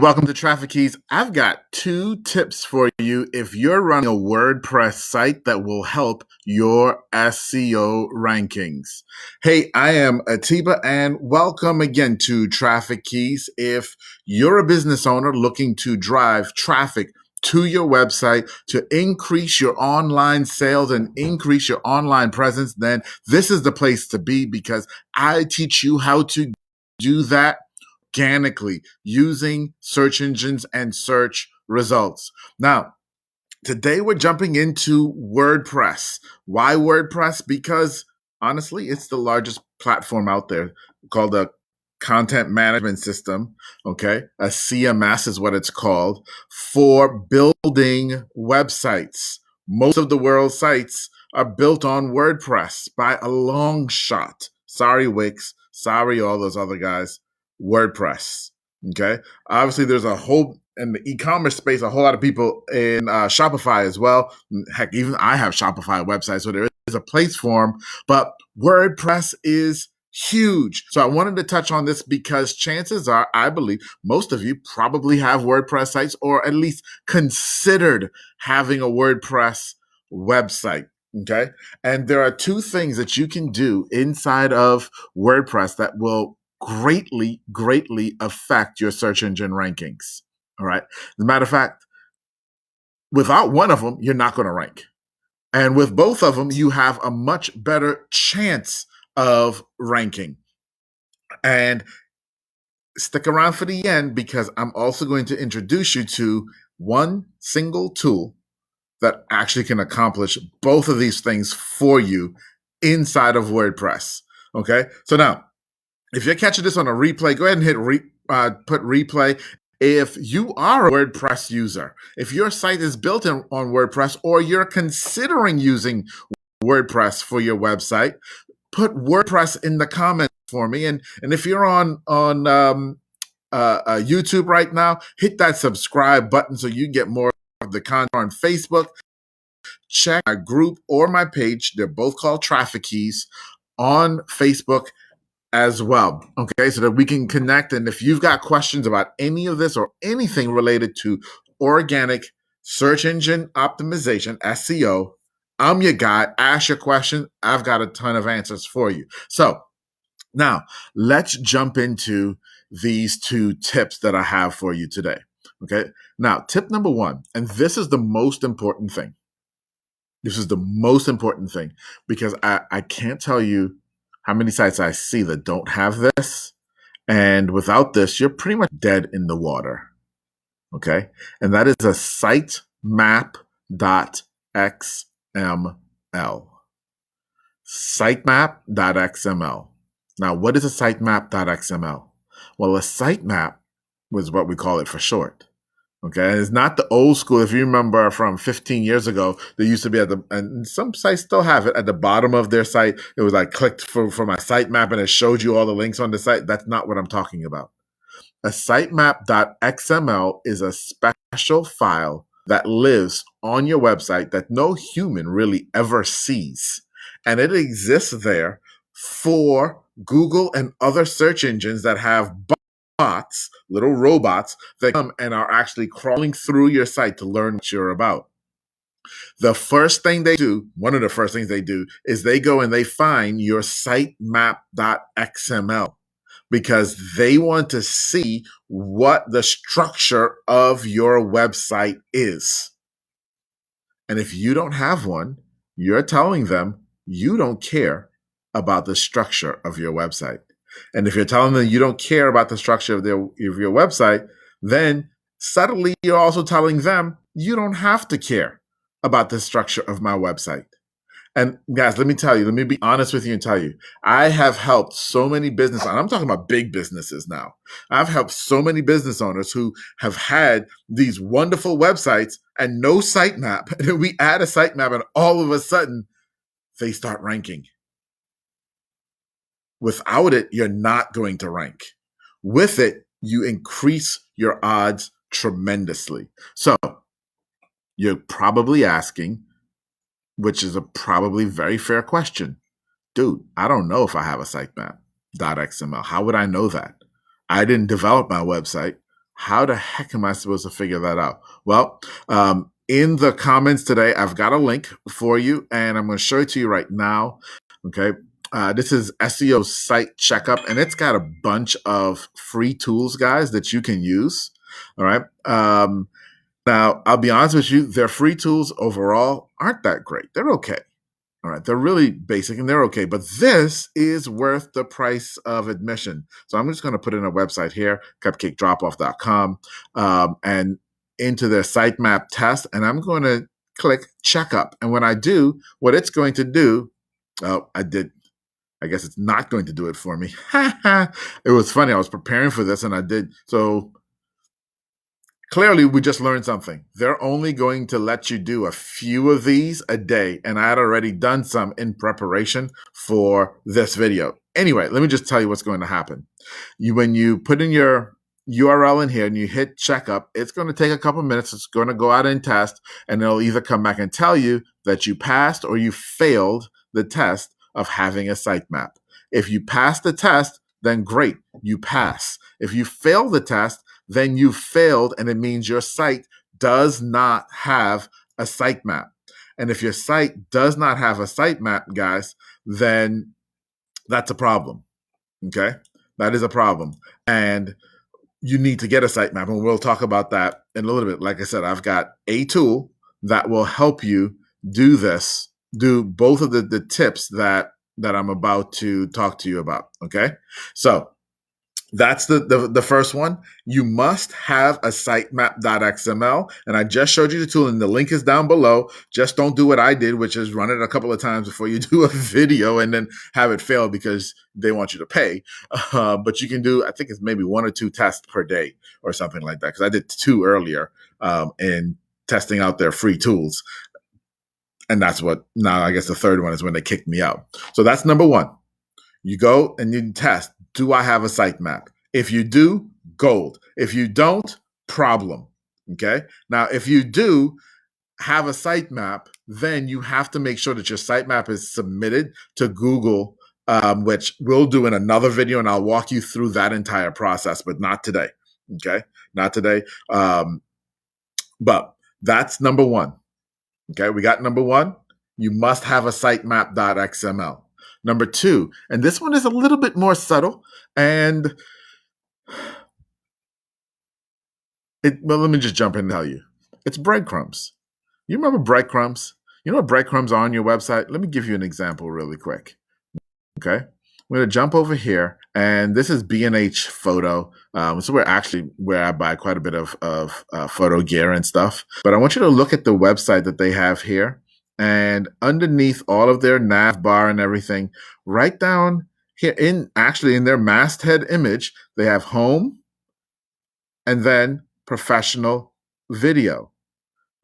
welcome to Traffic Keys. I've got 2 tips for you if you're running a WordPress site that will help your SEO rankings. Hey, I am Atiba and welcome again to Traffic Keys. If you're a business owner looking to drive traffic to your website to increase your online sales and increase your online presence, then this is the place to be because I teach you how to do that organically using search engines and search results. Now, today we're jumping into WordPress. Why WordPress? Because honestly, it's the largest platform out there called a content management system. Okay. A CMS is what it's called for building websites. Most of the world's sites are built on WordPress by a long shot. Sorry, Wix. Sorry, all those other guys. WordPress. Okay. Obviously, there's a whole in the e-commerce space, a whole lot of people in Shopify as well. Heck, even I have Shopify websites, so there is a place for them. But WordPress is huge. So I wanted to touch on this because chances are, I believe, most of you probably have WordPress sites or at least considered having a WordPress website. Okay. And there are 2 things that you can do inside of WordPress that will greatly affect your search engine rankings. All right. As a matter of fact, without one of them, you're not going to rank. And with both of them, you have a much better chance of ranking. And stick around for the end because I'm also going to introduce you to one single tool that actually can accomplish both of these things for you inside of WordPress. Okay. So now, if you're catching this on a replay, go ahead and hit put replay. If you are a WordPress user, if your site is built on WordPress or you're considering using WordPress for your website, put WordPress in the comments for me. And if you're on YouTube right now, hit that subscribe button so you get more of the content on Facebook. Check my group or my page. They're both called Traffic Keys on Facebook as well. Okay, so that we can connect. And if you've got questions about any of this or anything related to organic search engine optimization, SEO, I'm your guy. Ask your question. I've got a ton of answers for you. So now let's jump into these 2 tips that I have for you today. Okay, now tip number 1, and this is the most important thing. This is the most important thing because I can't tell you how many sites I see that don't have this. And without this, you're pretty much dead in the water. Okay. And that is a sitemap.xml. Sitemap.xml. Now, what is a sitemap.xml? Well, a sitemap was what we call it for short. Okay, it's not the old school. If you remember from 15 years ago, they used to be and some sites still have it at the bottom of their site. It was like clicked for my sitemap and it showed you all the links on the site. That's not what I'm talking about. A sitemap.xml is a special file that lives on your website that no human really ever sees. And it exists there for Google and other search engines that have bots, little robots that come and are actually crawling through your site to learn what you're about. The first thing they do, one of the first things they do, is they go and they find your sitemap.xml because they want to see what the structure of your website is. And if you don't have one, you're telling them you don't care about the structure of your website. And if you're telling them you don't care about the structure of your website, then subtly you're also telling them you don't have to care about the structure of my website. And guys, let me be honest with you and tell you, I have helped so many business owners. I'm talking about big businesses now. I've helped so many business owners who have had these wonderful websites and no sitemap. And then we add a sitemap and all of a sudden they start ranking. Without it, you're not going to rank. With it, you increase your odds tremendously. So you're probably asking, which is a probably very fair question. Dude, I don't know if I have a sitemap.xml. How would I know that? I didn't develop my website. How the heck am I supposed to figure that out? Well, in the comments today, I've got a link for you, and I'm going to show it to you right now. Okay. This is SEO Site Checkup, and it's got a bunch of free tools, guys, that you can use. All right. Now, I'll be honest with you, their free tools overall aren't that great. They're okay. All right, they're really basic and they're okay, but this is worth the price of admission. So I'm just going to put in a website here, cupcakedropoff.com, and into their sitemap test, and I'm going to click checkup. And when I do, what it's going to do, oh, I guess it's not going to do it for me. It was funny. I was preparing for this and I did. So clearly, we just learned something. They're only going to let you do a few of these a day, and I had already done some in preparation for this video. Anyway, let me just tell you what's going to happen. When you put in your URL in here and you hit checkup, it's going to take a couple minutes. It's going to go out and test, and it'll either come back and tell you that you passed or you failed the test of having a sitemap. If you pass the test, then great, you pass. If you fail the test, then you failed, and it means your site does not have a sitemap. And if your site does not have a sitemap, guys, then that's a problem. Okay? That is a problem. And you need to get a sitemap, and we'll talk about that in a little bit. Like I said, I've got a tool that will help you do this, do both of the tips that I'm about to talk to you about. Okay? So that's the first one. You must have a sitemap.xml. And I just showed you the tool, and the link is down below. Just don't do what I did, which is run it a couple of times before you do a video and then have it fail because they want you to pay. But you can do, I think it's maybe 1 or 2 tests per day or something like that, because I did 2 earlier in testing out their free tools. And that's what, now I guess the third one is when they kicked me out. So that's number 1. You go and you test, do I have a sitemap? If you do, gold. If you don't, problem. Okay? Now, if you do have a sitemap, then you have to make sure that your sitemap is submitted to Google, which we'll do in another video, and I'll walk you through that entire process, but not today. Okay? Not today. But that's number 1. Okay? We got number 1. You must have a sitemap.xml. Number 2, and this one is a little bit more subtle, and well, let me just jump in and tell you. It's breadcrumbs. You remember breadcrumbs? You know what breadcrumbs are on your website? Let me give you an example really quick. Okay? I'm going to jump over here, and this is B&H Photo. So where I buy quite a bit of photo gear and stuff. But I want you to look at the website that they have here. And underneath all of their nav bar and everything, right down here in their masthead image, they have home and then professional video.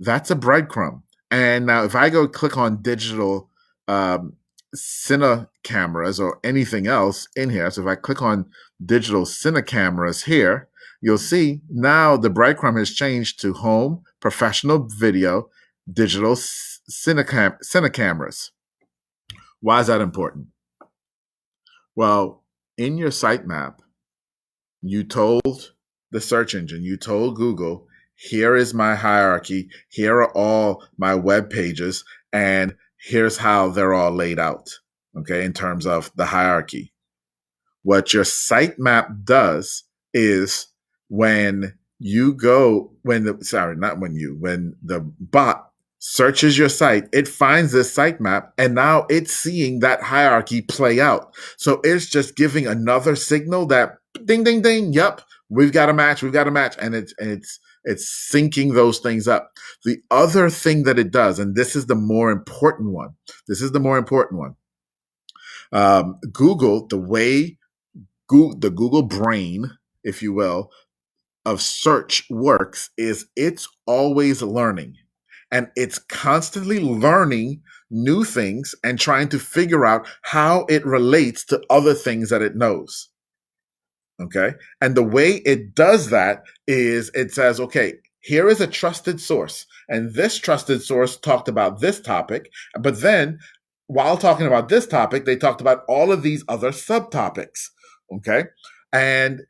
That's a breadcrumb. And now if I go click on digital cine cameras or anything else in here, so if I click on digital cine cameras here, you'll see now the breadcrumb has changed to home, professional video, digital cine cameras. Why is that important? Well, in your sitemap, you told the search engine, you told Google, here is my hierarchy, here are all my web pages, and here's how they're all laid out, okay, in terms of the hierarchy. What your sitemap does is when the bot searches your site, it finds this sitemap, and now it's seeing that hierarchy play out. So it's just giving another signal that ding, ding, ding, yep, we've got a match, and it's syncing those things up. The other thing that it does, and this is the more important one, Google, the way the Google brain, if you will, of search works is it's always learning. And it's constantly learning new things and trying to figure out how it relates to other things that it knows. Okay. And the way it does that is it says, okay, here is a trusted source. And this trusted source talked about this topic. But then while talking about this topic, they talked about all of these other subtopics. Okay. And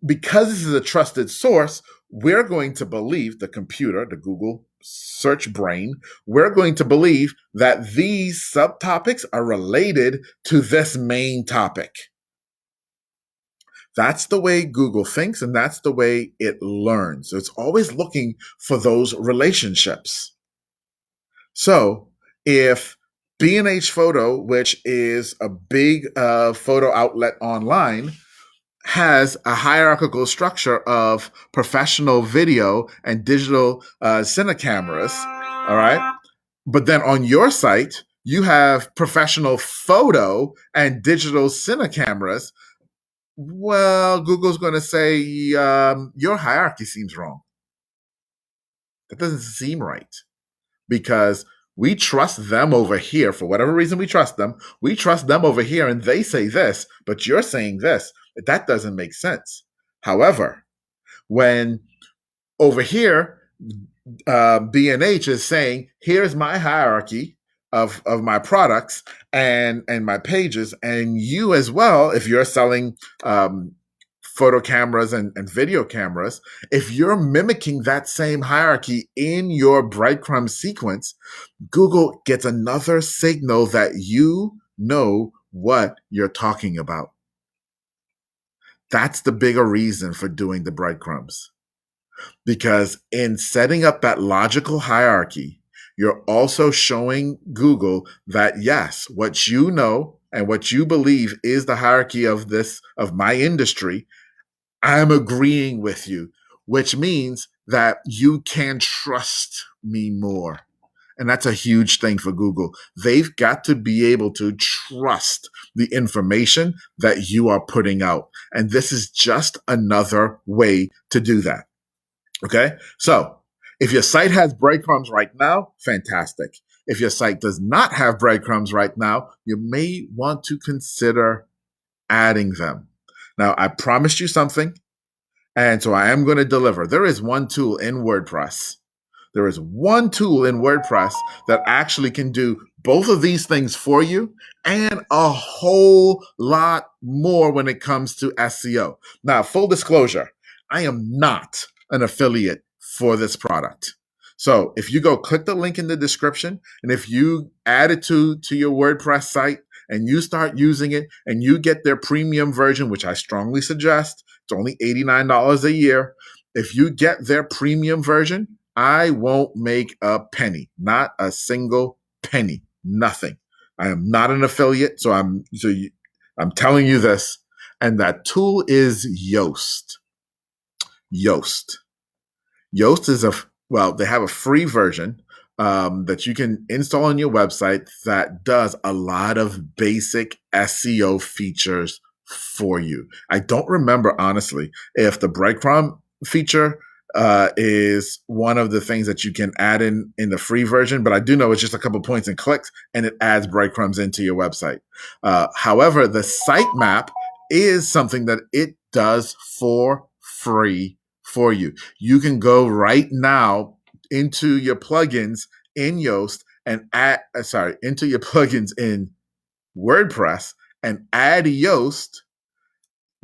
because this is a trusted source, we're going to believe the computer, the Google search brain, we're going to believe that these subtopics are related to this main topic. That's the way Google thinks, and that's the way it learns. So it's always looking for those relationships. So if B&H Photo, which is a big photo outlet online, has a hierarchical structure of professional video and digital cine cameras, all right? But then on your site, you have professional photo and digital cine cameras. Well, Google's going to say your hierarchy seems wrong. That doesn't seem right because we trust them over here for whatever reason we trust them. We trust them over here and they say this, but you're saying this. That doesn't make sense. However, when over here, B&H is saying, here's my hierarchy of my products and my pages, and you as well, if you're selling photo cameras and video cameras, if you're mimicking that same hierarchy in your breadcrumb sequence, Google gets another signal that you know what you're talking about. That's the bigger reason for doing the breadcrumbs. Because in setting up that logical hierarchy, you're also showing Google that yes, what you know and what you believe is the hierarchy of my industry, I'm agreeing with you, which means that you can trust me more. And that's a huge thing for Google. They've got to be able to trust the information that you are putting out. And this is just another way to do that. Okay. So if your site has breadcrumbs right now, fantastic. If your site does not have breadcrumbs right now, you may want to consider adding them. Now, I promised you something, and so I am going to deliver. There is one tool in WordPress. There is one tool in WordPress that actually can do both of these things for you and a whole lot more when it comes to SEO. Now, full disclosure, I am not an affiliate for this product. So if you go click the link in the description, and if you add it to your WordPress site and you start using it and you get their premium version, which I strongly suggest, it's only $89 a year. If you get their premium version, I won't make a penny, not a single penny, nothing. I am not an affiliate, so I'm telling you this. And that tool is Yoast. Yoast is they have a free version that you can install on your website that does a lot of basic SEO features for you. I don't remember, honestly, if the breadcrumb feature is one of the things that you can add in the free version, but I do know it's just a couple points and clicks and it adds breadcrumbs into your website. However, the sitemap is something that it does for free for you. You can go right now into your plugins in Yoast and into your plugins in WordPress and add Yoast,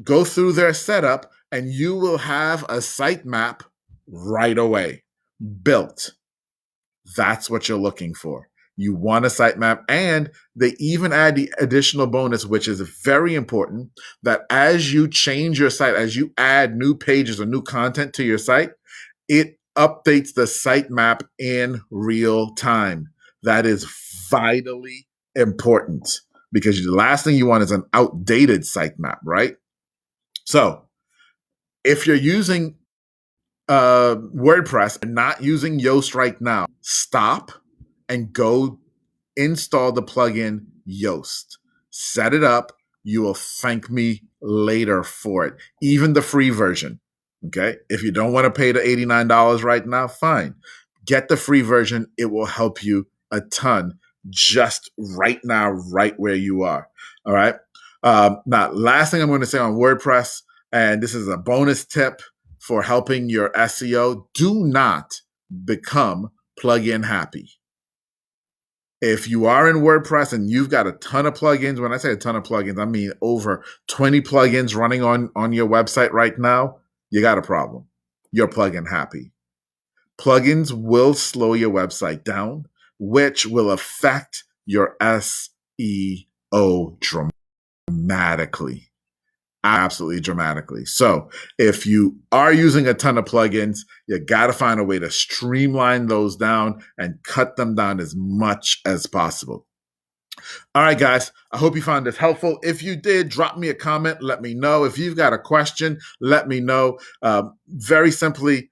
go through their setup, and you will have a sitemap right away built. That's what you're looking for. You want a sitemap, and they even add the additional bonus, which is very important, that as you change your site, as you add new pages or new content to your site, it updates the sitemap in real time. That is vitally important because the last thing you want is an outdated sitemap, right? So if you're using WordPress and not using Yoast right now, stop and go install the plugin Yoast. Set it up. You will thank me later for it. Even the free version. Okay. If you don't want to pay the $89 right now, fine. Get the free version. It will help you a ton just right now, right where you are. All right. Now, last thing I'm going to say on WordPress, and this is a bonus tip for helping your SEO, do not become plugin happy. If you are in WordPress and you've got a ton of plugins, when I say a ton of plugins, I mean over 20 plugins running on your website right now, you got a problem. You're plugin happy. Plugins will slow your website down, which will affect your SEO dramatically. Absolutely dramatically. So if you are using a ton of plugins, you got to find a way to streamline those down and cut them down as much as possible. All right, guys, I hope you found this helpful. If you did, drop me a comment. Let me know. If you've got a question, let me know. Very simply,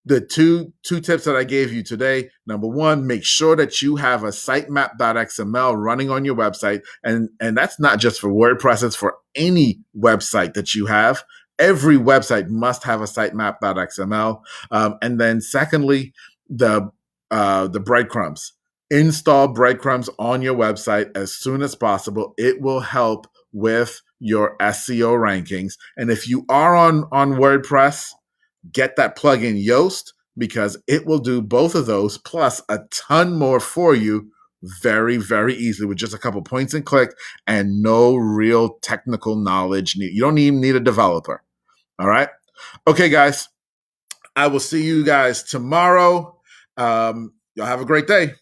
the two tips that I gave you today. Number one, make sure that you have a sitemap.xml running on your website. And that's not just for WordPress, it's for any website that you have. Every website must have a sitemap.xml. And then secondly, the breadcrumbs. Install breadcrumbs on your website as soon as possible. It will help with your SEO rankings. And if you are on WordPress, get that plugin Yoast, because it will do both of those plus a ton more for you very, very easily with just a couple points and click and no real technical knowledge. You don't even need a developer. All right. Okay, guys. I will see you guys tomorrow. Y'all have a great day.